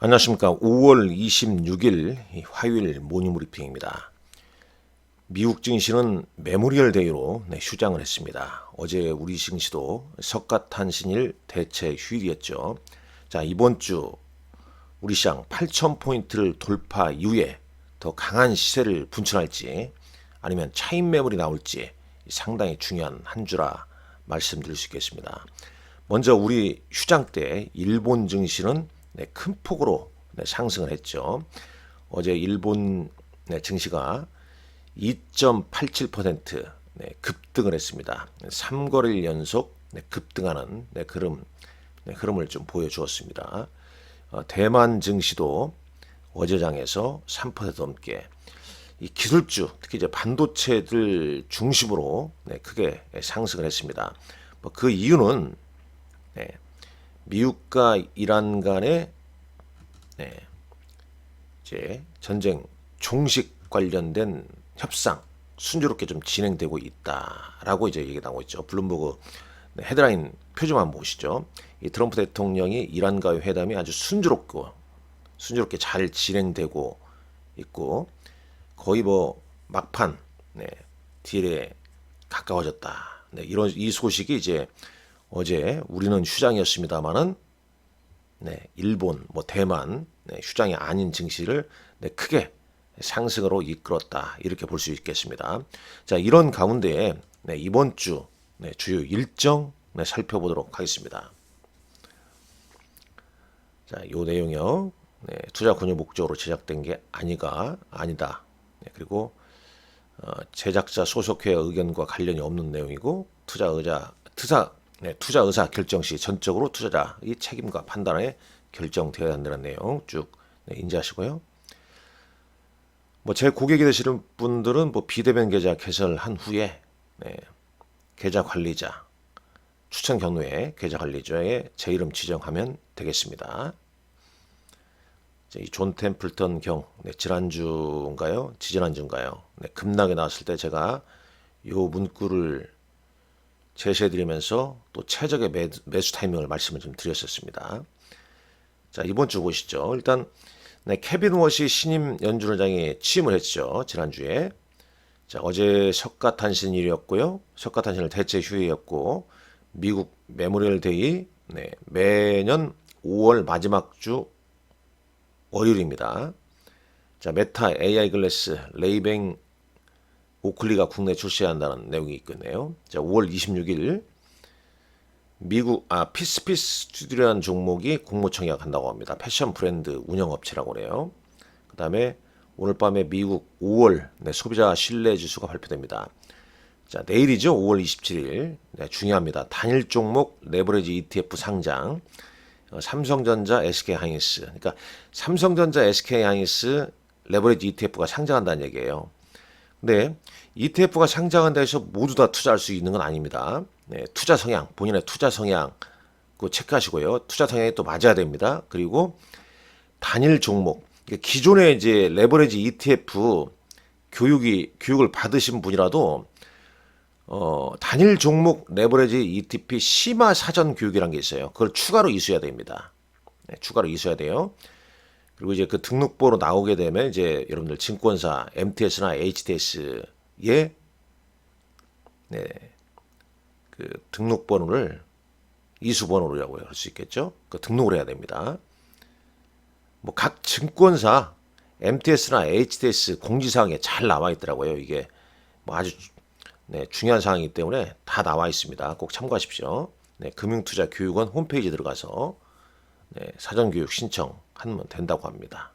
안녕하십니까. 5월 26일 화요일 모닝 브리핑입니다. 미국 증시는 메모리얼 데이로 휴장을 했습니다. 어제 우리 증시도 석가탄신일 대체 휴일이었죠. 자, 이번 주 우리 시장 8,000포인트를 돌파 이후에 더 강한 시세를 분출할지 아니면 차익 매물이 나올지 상당히 중요한 한 주라 말씀드릴 수 있겠습니다. 먼저 우리 휴장 때 일본 증시는 큰 폭으로 상승을 했죠. 어제 일본 증시가 2.87% 급등을 했습니다. 3거래일 연속 급등하는 흐름을 좀 보여주었습니다. 대만 증시도 어제장에서 3% 넘게 이 기술주, 특히 이제 반도체들 중심으로 크게 상승을 했습니다. 그 이유는 미국과 이란 간의 이제 전쟁 종식 관련된 협상 순조롭게 좀 진행되고 있다라고 이제 얘기 나오고 있죠. 블룸버그 헤드라인 표지만 보시죠. 이 트럼프 대통령이 이란과의 회담이 아주 순조롭게 잘 진행되고 있고 거의 뭐 막판 딜에 가까워졌다. 이런 이 소식이 이제 어제 우리는 휴장이었습니다만은 일본, 대만 휴장이 아닌 증시를 크게 상승으로 이끌었다 이렇게 볼 수 있겠습니다. 자, 이런 가운데 이번 주 주요 일정 살펴보도록 하겠습니다. 자, 요 내용이요. 투자 권유 목적으로 제작된 게 아니다. 그리고 제작자 소속회 의견과 관련이 없는 내용이고 투자 의사 결정 시 전적으로 투자자의 책임과 판단에 결정되어야 한다는 내용 쭉 인지하시고요. 제 고객이 되시는 분들은 비대면 계좌 개설한 후에 계좌 관리자 추천 경로에 계좌 관리자의 제 이름 지정하면 되겠습니다. 이 존 템플턴 경 지난주인가요? 지지난주인가요? 급락이 나왔을 때 제가 요 문구를 제시해드리면서 또 최적의 매수 타이밍을 말씀을 좀 드렸었습니다. 자, 이번 주 보시죠. 일단 케빈 워시 신임 연준의장이 취임을 했죠. 지난주에. 자, 어제 석가탄신일이었고요. 석가탄신일 대체 휴일이었고 미국 메모리얼 데이 매년 5월 마지막 주 월요일입니다. 자, 메타 AI 글래스 레이뱅 오클리가 국내 출시한다는 내용이 있겠네요. 자, 5월 26일 미국 피스피스 스튜디오라는 종목이 공모청약 한다고 합니다. 패션 브랜드 운영업체라고 그래요. 그 다음에 오늘 밤에 미국 5월 소비자 신뢰 지수가 발표됩니다. 자, 내일이죠. 5월 27일 중요합니다. 단일 종목 레버리지 ETF 상장 삼성전자, SK하이닉스. 그러니까 삼성전자, SK하이닉스 레버리지 ETF가 상장한다는 얘기예요. 근데 ETF가 상장한다 해서 모두 다 투자할 수 있는 건 아닙니다. 투자 성향, 본인의 투자 성향 그거 체크하시고요. 투자 성향이 또 맞아야 됩니다. 그리고 단일 종목, 기존에 이제 레버리지 ETF 교육을 받으신 분이라도 단일 종목 레버리지 ETF 심화 사전 교육이라는 게 있어요. 그걸 추가로 이수해야 됩니다. 추가로 이수해야 돼요. 그리고 이제 그 등록번호 나오게 되면 이제 여러분들 증권사 MTS나 HTS에 그 등록번호를 이수번호라고 할 수 있겠죠. 그 등록을 해야 됩니다. 각 증권사 MTS나 HTS 공지사항에 잘 나와 있더라고요. 이게 아주 중요한 사항이기 때문에 다 나와 있습니다. 꼭 참고하십시오. 금융투자 교육원 홈페이지 들어가서 사전교육 신청하면 된다고 합니다.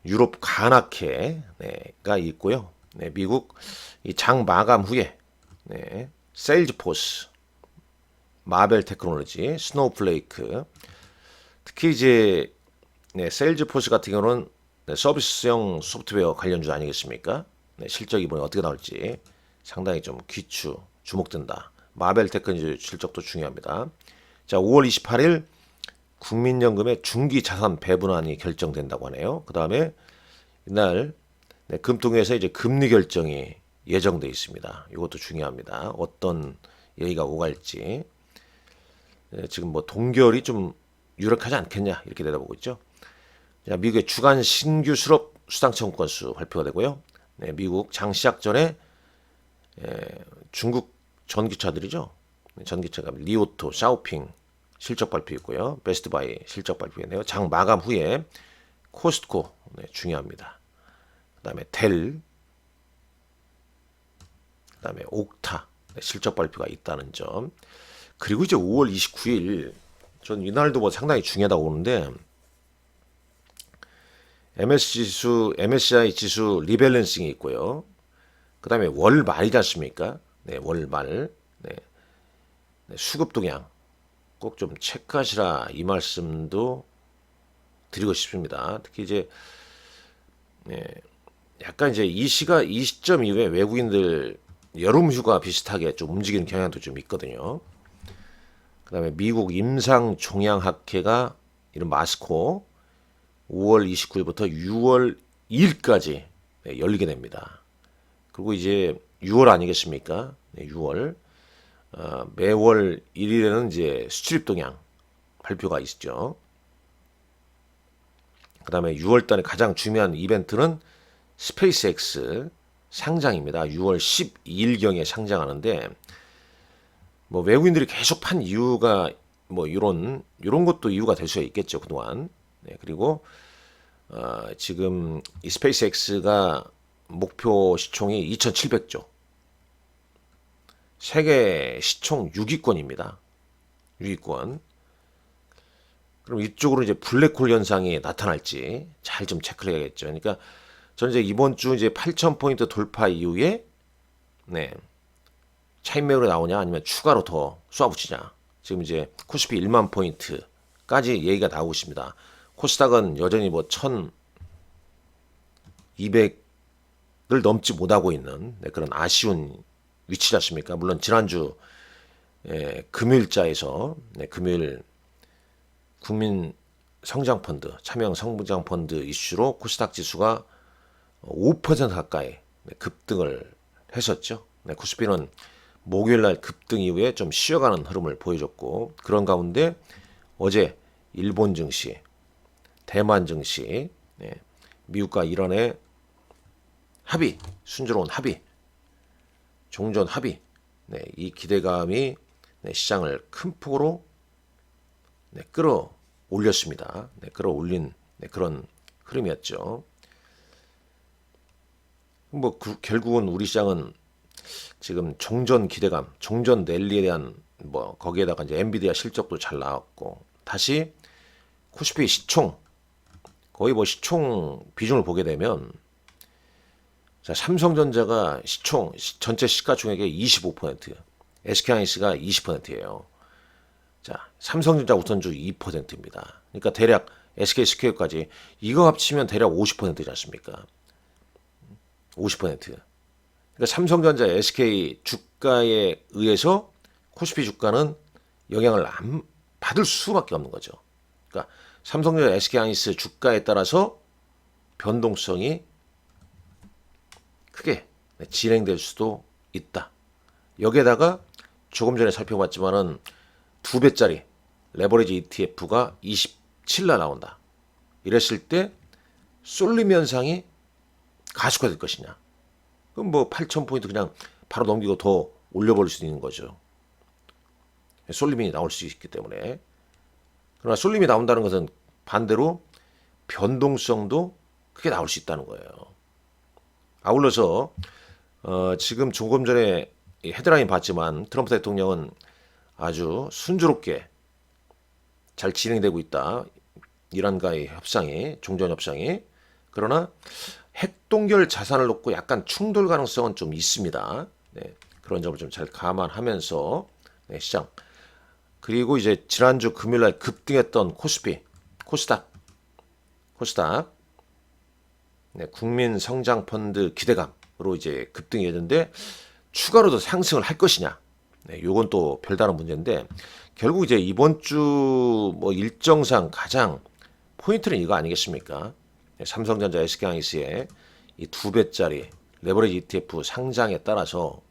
유럽 간악회가 있고요. 미국 장 마감 후에 세일즈포스, 마벨 테크놀로지, 스노우플레이크 특히 이제 세일즈포스 같은 경우는 서비스형 소프트웨어 관련주 아니겠습니까? 실적 이번에 어떻게 나올지 상당히 좀 주목된다. 마벨 테크놀로지 실적도 중요합니다. 자, 5월 28일 국민연금의 중기 자산 배분안이 결정된다고 하네요. 그 다음에 이날 금통위에서 이제 금리 결정이 예정돼 있습니다. 이것도 중요합니다. 어떤 얘기가 오갈지. 지금 동결이 좀 유력하지 않겠냐 이렇게 내다보고 있죠. 자, 미국의 주간 신규 수록 수당 청구 건수 발표가 되고요. 네, 미국 장 시작 전에 중국 전기차들이죠. 네, 전기차가 리오토, 샤오핑 실적 발표 있고요. 베스트바이 실적 발표했네요. 장 마감 후에 코스트코 네, 중요합니다. 그다음에 델, 그다음에 옥타 네, 실적 발표가 있다는 점. 그리고 이제 5월 29일 전 이날도 뭐 상당히 중요하다고 보는데 MSCI 지수 리밸런싱이 있고요. 그다음에 월 말이지 않습니까? 네, 월 말. 네, 네, 수급 동향 꼭 좀 체크하시라 이 말씀도 드리고 싶습니다. 특히 이제 네, 약간 이제 이 시점 이후에 외국인들 여름 휴가 비슷하게 좀 움직이는 경향도 좀 있거든요. 그다음에 미국 임상 종양학회가 이런 마스코 5월 29일부터 6월 2일까지 열리게 됩니다. 그리고 이제 6월 아니겠습니까? 네, 6월 매월 1일에는 이제 수출입 동향 발표가 있죠. 그다음에 6월 달에 가장 중요한 이벤트는 스페이스X 상장입니다. 6월 12일경에 상장하는데 뭐 외국인들이 계속 판 이유가 뭐 이런 것도 이유가 될 수 있겠죠 그동안. 네, 그리고 지금 이 스페이스X가 목표 시총이 2,700조, 세계 시총 6위권입니다. 6위권. 그럼 이쪽으로 이제 블랙홀 현상이 나타날지 잘 좀 체크를 해야겠죠. 그러니까 저는 이제 이번 주 이제 8,000포인트 돌파 이후에 네. 차익 매물이 나오냐 아니면 추가로 더 쏘아붙이냐. 지금 이제 코스피 1만 포인트까지 얘기가 나오고 있습니다. 코스닥은 여전히 뭐 1,200을 넘지 못하고 있는 네, 그런 아쉬운 위치지 않습니까? 물론 지난주 금요일자에서 네, 금요일 국민 성장펀드, 차명 성장펀드 이슈로 코스닥 지수가 5% 가까이 네, 급등을 했었죠. 네, 코스피는 목요일날 급등 이후에 좀 쉬어가는 흐름을 보여줬고 그런 가운데 어제 일본 증시, 대만 증시, 네, 미국과 이란의 합의, 순조로운 합의, 종전 합의, 네, 이 기대감이 네, 시장을 큰 폭으로 네, 끌어올렸습니다. 네, 끌어올린 네, 그런 흐름이었죠. 뭐 결국은 우리 시장은 지금 종전 기대감, 종전 랠리에 대한 뭐 거기에다가 이제 엔비디아 실적도 잘 나왔고 다시 코스피 시총 거의 뭐 시총 비중을 보게 되면 자, 삼성전자가 시총 전체 시가총액의 25%, SK하이닉스가 20%예요. 자, 삼성전자 우선주 2%입니다. 그러니까 대략 SK스퀘어까지 이거 합치면 대략 50%지 않습니까? 50%. 그러니까 삼성전자, SK 주가에 의해서 코스피 주가는 영향을 안 받을 수밖에 없는 거죠. 그러니까 삼성전자, SK하이닉스 주가에 따라서 변동성이 크게 진행될 수도 있다. 여기에다가 조금 전에 살펴봤지만은 2배짜리 레버리지 ETF가 27날 나온다. 이랬을 때 쏠림 현상이 가속화될 것이냐. 그럼 뭐 8,000포인트 그냥 바로 넘기고 더 올려버릴 수 있는 거죠. 쏠림이 나올 수 있기 때문에. 그러나 쏠림이 나온다는 것은 반대로 변동성도 크게 나올 수 있다는 거예요. 아울러서 지금 조금 전에 헤드라인 봤지만 트럼프 대통령은 아주 순조롭게 잘 진행되고 있다. 이란과의 협상이, 종전 협상이. 그러나 핵동결 자산을 놓고 약간 충돌 가능성은 좀 있습니다. 네, 그런 점을 좀 잘 감안하면서 네, 시장. 그리고 이제 지난주 금요일날 급등했던 코스피, 코스닥. 네, 국민성장펀드 기대감으로 이제 급등이 되는데 추가로 더 상승을 할 것이냐. 네, 요건 또 별다른 문제인데 결국 이제 이번 주 뭐 일정상 가장 포인트는 이거 아니겠습니까? 네, 삼성전자, SK하이닉스의 이 2배짜리 레버리지 ETF 상장에 따라서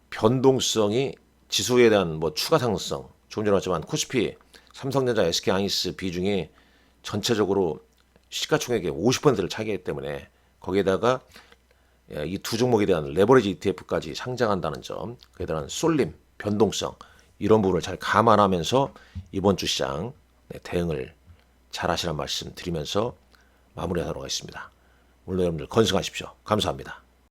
변동성이 지수에 대한 뭐 추가 상승성 조금 전에 봤지만 코스피, 삼성전자, SK하이닉스 비중이 전체적으로 시가총액의 50%를 차지하기 때문에 거기에다가 이 두 종목에 대한 레버리지 ETF까지 상장한다는 점, 그에 대한 쏠림, 변동성 이런 부분을 잘 감안하면서 이번 주 시장 대응을 잘 하시라는 말씀 드리면서 마무리하도록 하겠습니다. 오늘 여러분들 건승하십시오. 감사합니다.